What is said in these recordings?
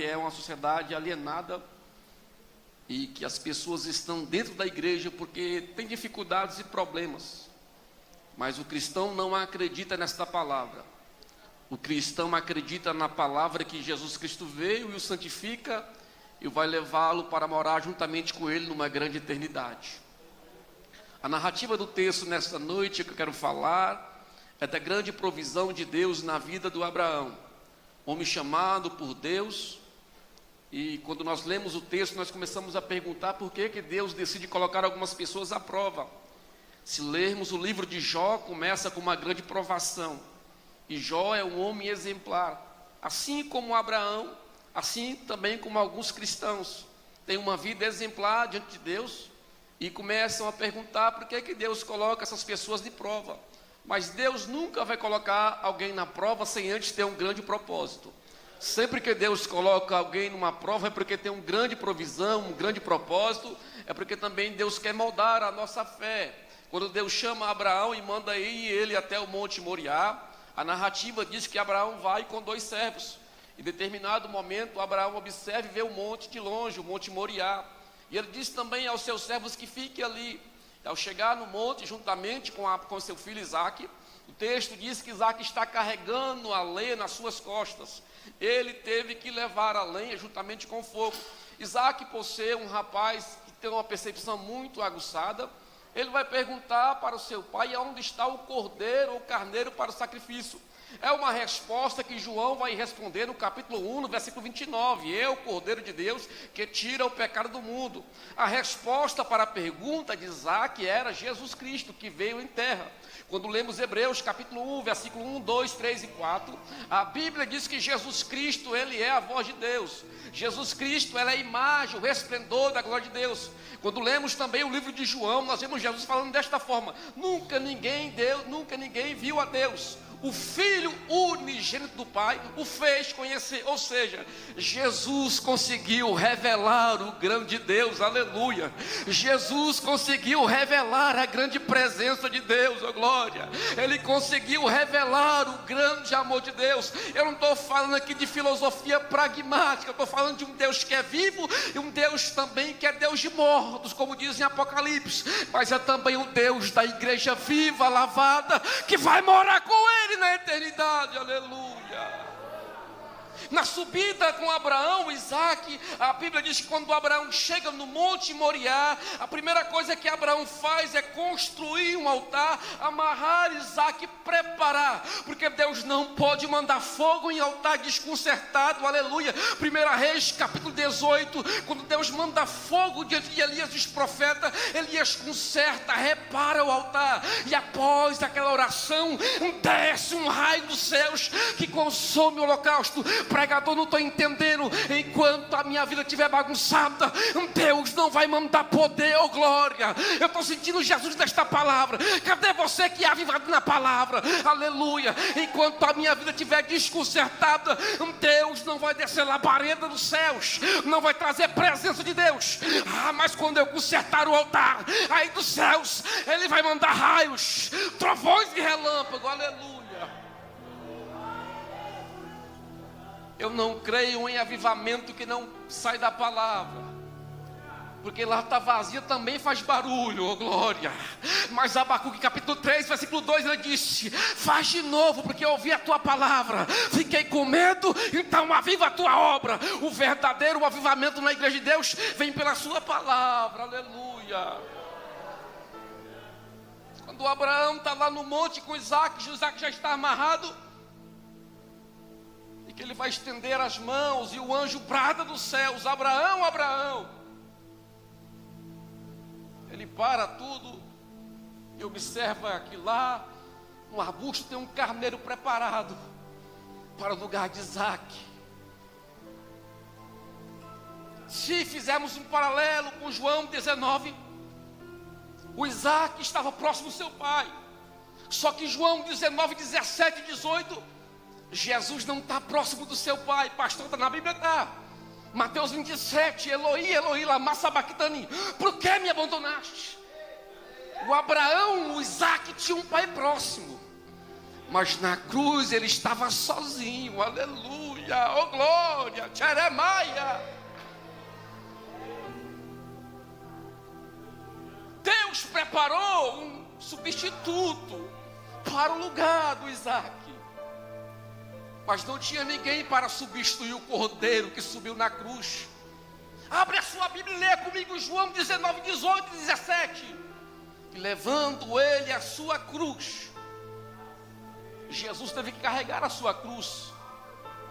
É uma sociedade alienada e que as pessoas estão dentro da igreja porque tem dificuldades e problemas. Mas o cristão não acredita nesta palavra. O cristão acredita na palavra que Jesus Cristo veio e o santifica e vai levá-lo para morar juntamente com ele numa grande eternidade. A narrativa do texto nesta noite que eu quero falar é da grande provisão de Deus na vida do Abraão, homem chamado por Deus. E quando nós lemos o texto, nós começamos a perguntar por que Deus decide colocar algumas pessoas à prova. Se lermos o livro de Jó, começa com uma grande provação. E Jó é um homem exemplar. Assim como Abraão, assim também como alguns cristãos, têm uma vida exemplar diante de Deus e começam a perguntar por que Deus coloca essas pessoas de prova. Mas Deus nunca vai colocar alguém na prova sem antes ter um grande propósito. Sempre que Deus coloca alguém numa prova é porque tem uma grande provisão, um grande propósito, é porque também Deus quer moldar a nossa fé. Quando Deus chama Abraão e manda ir ele até o Monte Moriá, a narrativa diz que Abraão vai com 2 servos. Em determinado momento, Abraão observa e vê o monte de longe, o Monte Moriá. E ele diz também aos seus servos que fiquem ali. Ao chegar no monte, juntamente com seu filho Isaque, o texto diz que Isaque está carregando a lenha nas suas costas. Ele teve que levar a lenha juntamente com o fogo. Isaque, por ser um rapaz que tem uma percepção muito aguçada, ele vai perguntar para o seu pai onde está o cordeiro ou carneiro para o sacrifício. É uma resposta que João vai responder no capítulo 1, no versículo 29. Eu, Cordeiro de Deus, que tira o pecado do mundo. A resposta para a pergunta de Isaque era Jesus Cristo, que veio em terra. Quando lemos Hebreus capítulo 1, versículo 1, 2, 3 e 4, a Bíblia diz que Jesus Cristo, ele é a voz de Deus. Jesus Cristo, ele é a imagem, o resplendor da glória de Deus. Quando lemos também o livro de João, nós vemos Jesus falando desta forma: nunca ninguém viu a Deus. O Filho unigênito do Pai o fez conhecer. Ou seja, Jesus conseguiu revelar o grande Deus, aleluia. Jesus conseguiu revelar a grande presença de Deus, oh glória. Ele conseguiu revelar o grande amor de Deus. Eu não estou falando aqui de filosofia pragmática, eu estou falando de um Deus que é vivo e um Deus também que é Deus de mortos, como diz em Apocalipse. Mas é também o Deus da igreja viva, lavada, que vai morar com ele na eternidade, aleluia. Na subida com Abraão, Isaque, a Bíblia diz que quando Abraão chega no Monte Moriá, a primeira coisa que Abraão faz é construir um altar, amarrar Isaque, preparar, porque Deus não pode mandar fogo em altar desconcertado, aleluia. 1 Reis capítulo 18, quando Deus manda fogo diante de Elias e os profetas, Elias conserta, repara o altar, e após aquela oração, desce um raio dos céus que consome o holocausto. Pregador, não estou entendendo. Enquanto a minha vida estiver bagunçada, Deus não vai mandar poder ou glória. Eu estou sentindo Jesus nesta palavra. Cadê você que é avivado na palavra? Aleluia. Enquanto a minha vida estiver desconcertada, Deus não vai descer labareda dos céus, não vai trazer presença de Deus. Mas quando eu consertar o altar, aí dos céus Ele vai mandar raios, trovões e relâmpagos, aleluia. Eu não creio em avivamento que não sai da palavra, porque lá está vazia também faz barulho, oh glória. Mas Abacuque capítulo 3, versículo 2, ele disse: faz de novo, porque eu ouvi a tua palavra, fiquei com medo, então aviva a tua obra. O verdadeiro avivamento na igreja de Deus vem pela sua palavra, aleluia. Quando Abraão está lá no monte com Isaque já está amarrado, que ele vai estender as mãos e o anjo brada dos céus: Abraão, Abraão. Ele para tudo e observa que lá no arbusto tem um carneiro preparado para o lugar de Isaque. Se fizermos um paralelo com João 19, o Isaque estava próximo do seu pai. Só que João 19, 17 e 18, Jesus não está próximo do seu pai. Pastor, está na Bíblia, está. Mateus 27, Eloi, Eloi, lama sabachthani, por que me abandonaste? O Abraão, o Isaque tinha um pai próximo, mas na cruz ele estava sozinho, aleluia, oh glória, tcharam. Deus preparou um substituto para o lugar do Isaac. Mas não tinha ninguém para substituir o cordeiro que subiu na cruz. Abre a sua Bíblia e lê comigo João 19, 18 e 17. E levando ele a sua cruz, Jesus teve que carregar a sua cruz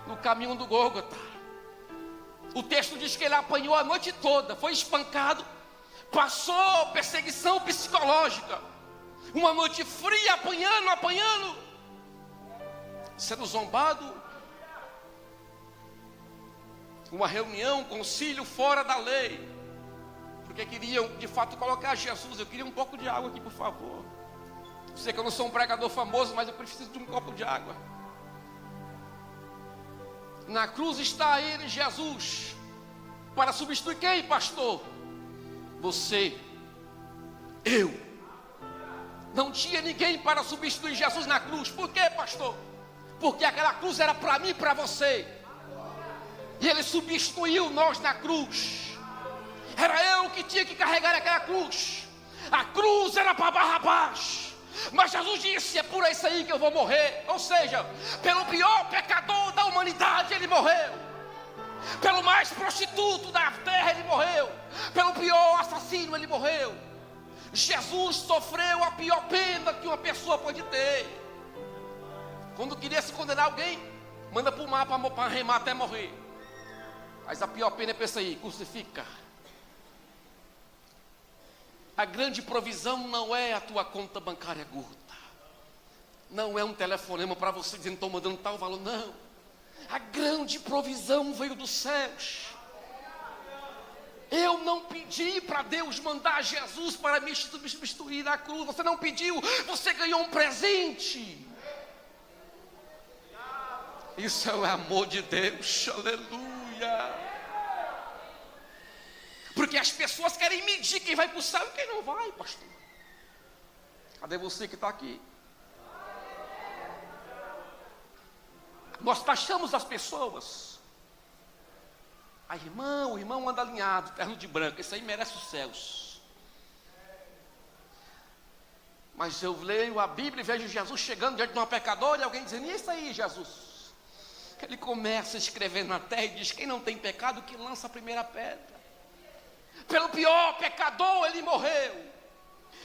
no caminho do Gólgota. O texto diz que ele apanhou a noite toda, foi espancado, passou perseguição psicológica, uma noite fria, apanhando, sendo zombado, uma reunião, um concílio fora da lei, porque queriam de fato colocar Jesus. Eu queria um pouco de água aqui, por favor. Eu sei que eu não sou um pregador famoso, mas eu preciso de um copo de água. Na cruz está ele, Jesus, para substituir quem, pastor? Você, eu. Não tinha ninguém para substituir Jesus na cruz. Por quê, pastor? Porque aquela cruz era para mim e para você. E ele substituiu nós na cruz. Era eu que tinha que carregar aquela cruz. A cruz era para Barrabás, mas Jesus disse: é por isso aí que eu vou morrer. Ou seja, pelo pior pecador da humanidade ele morreu, pelo mais prostituto da terra ele morreu, pelo pior assassino ele morreu. Jesus sofreu a pior pena que uma pessoa pode ter. Quando queria se condenar alguém, manda para o mar para remar até morrer. Mas a pior pena é para isso aí: crucifica. A grande provisão não é a tua conta bancária gorda, não é um telefonema para você dizendo: estou mandando tal valor. Não, a grande provisão veio dos céus. Eu não pedi para Deus mandar Jesus para me substituir na cruz. Você não pediu, você ganhou um presente. Isso é o amor de Deus, aleluia. Porque as pessoas querem medir quem vai para o céu e quem não vai, pastor. Cadê você que está aqui? Nós taxamos as pessoas. O irmão anda alinhado, terno de branco, esse aí merece os céus. Mas eu leio a Bíblia e vejo Jesus chegando diante de uma pecadora e alguém dizendo: e isso aí, Jesus? Ele começa a escrever na terra e diz: quem não tem pecado, que lança a primeira pedra. Pelo pior pecador ele morreu.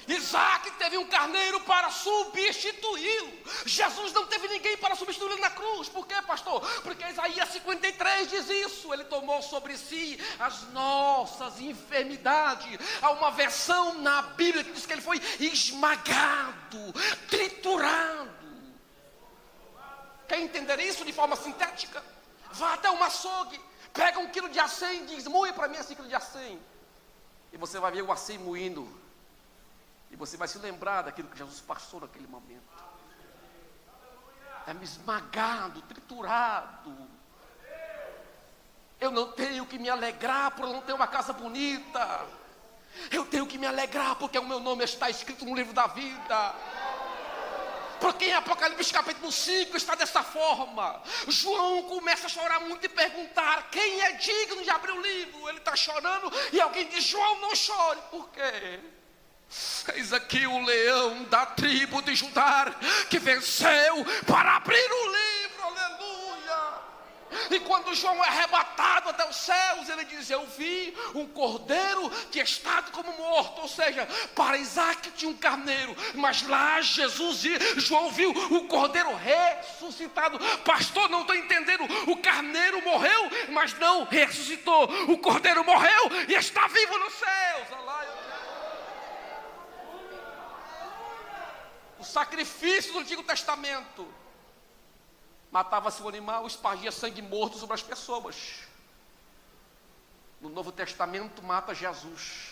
Isaac teve um carneiro para substituí-lo. Jesus não teve ninguém para substituí-lo na cruz. Por quê, pastor? Porque Isaías 53 diz isso: ele tomou sobre si as nossas enfermidades. Há uma versão na Bíblia que diz que ele foi esmagado, triturado. Quer entender isso de forma sintética? Vá até um açougue, pega 1 quilo de acém e diz: moe para mim esse quilo de acém. E você vai ver o acém moído. E você vai se lembrar daquilo que Jesus passou naquele momento. É esmagado, triturado. Eu não tenho que me alegrar por eu não ter uma casa bonita. Eu tenho que me alegrar porque o meu nome está escrito no livro da vida. Porque em Apocalipse capítulo 5 está dessa forma. João começa a chorar muito e perguntar: quem é digno de abrir o livro? Ele está chorando e alguém diz: João, não chore. Por quê? Eis aqui o leão da tribo de Judá, que venceu para abrir o livro, aleluia. E quando João é arrebatado até os céus, ele diz: eu vi um cordeiro que estava como morto. Ou seja, para Isaac tinha um carneiro, mas lá Jesus e João viu o cordeiro ressuscitado. Pastor, não estou entendendo. O carneiro morreu, mas não ressuscitou. O cordeiro morreu e está vivo nos céus. O sacrifício do Antigo Testamento: matava-se o animal, espargia sangue morto sobre as pessoas. No Novo Testamento mata Jesus,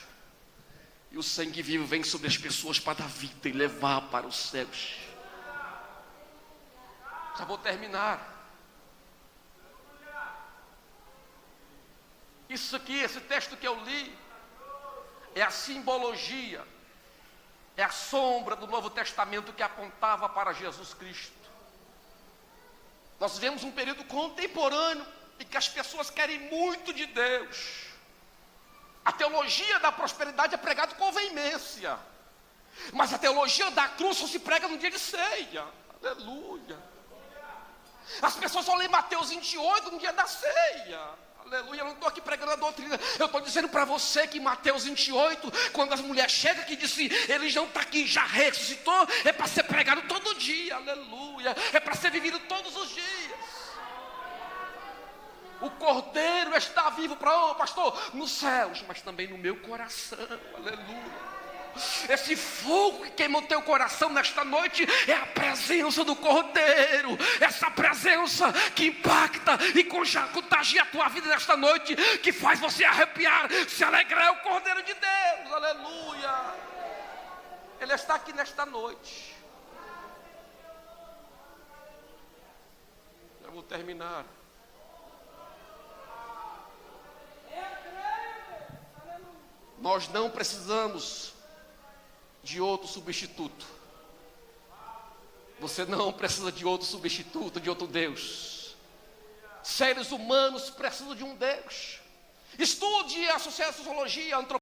e o sangue vivo vem sobre as pessoas para dar vida e levar para os céus. Já vou terminar. Isso aqui, esse texto que eu li, é a simbologia, é a sombra do Novo Testamento que apontava para Jesus Cristo. Nós vivemos um período contemporâneo em que as pessoas querem muito de Deus. A teologia da prosperidade é pregada com veemência. Mas a teologia da cruz só se prega no dia de ceia. Aleluia. As pessoas só lêem Mateus 28 no dia da ceia. Aleluia, eu não estou aqui pregando a doutrina. Eu estou dizendo para você que Mateus 28, quando as mulheres chegam que disse, ele já está aqui, já ressuscitou, é para ser pregado todo dia. Aleluia, é para ser vivido todos os dias. O Cordeiro está vivo para, pastor, nos céus, mas também no meu coração. Aleluia. Esse fogo que queima o teu coração nesta noite é a presença do Cordeiro. Essa presença que impacta e contagia a tua vida nesta noite, que faz você arrepiar, se alegrar, é o Cordeiro de Deus. Aleluia. Ele está aqui nesta noite. Eu vou terminar. Nós não precisamos de outro substituto. Você não precisa de outro substituto, de outro Deus. Seres humanos precisam de um Deus. Estude a sociologia, a antropologia.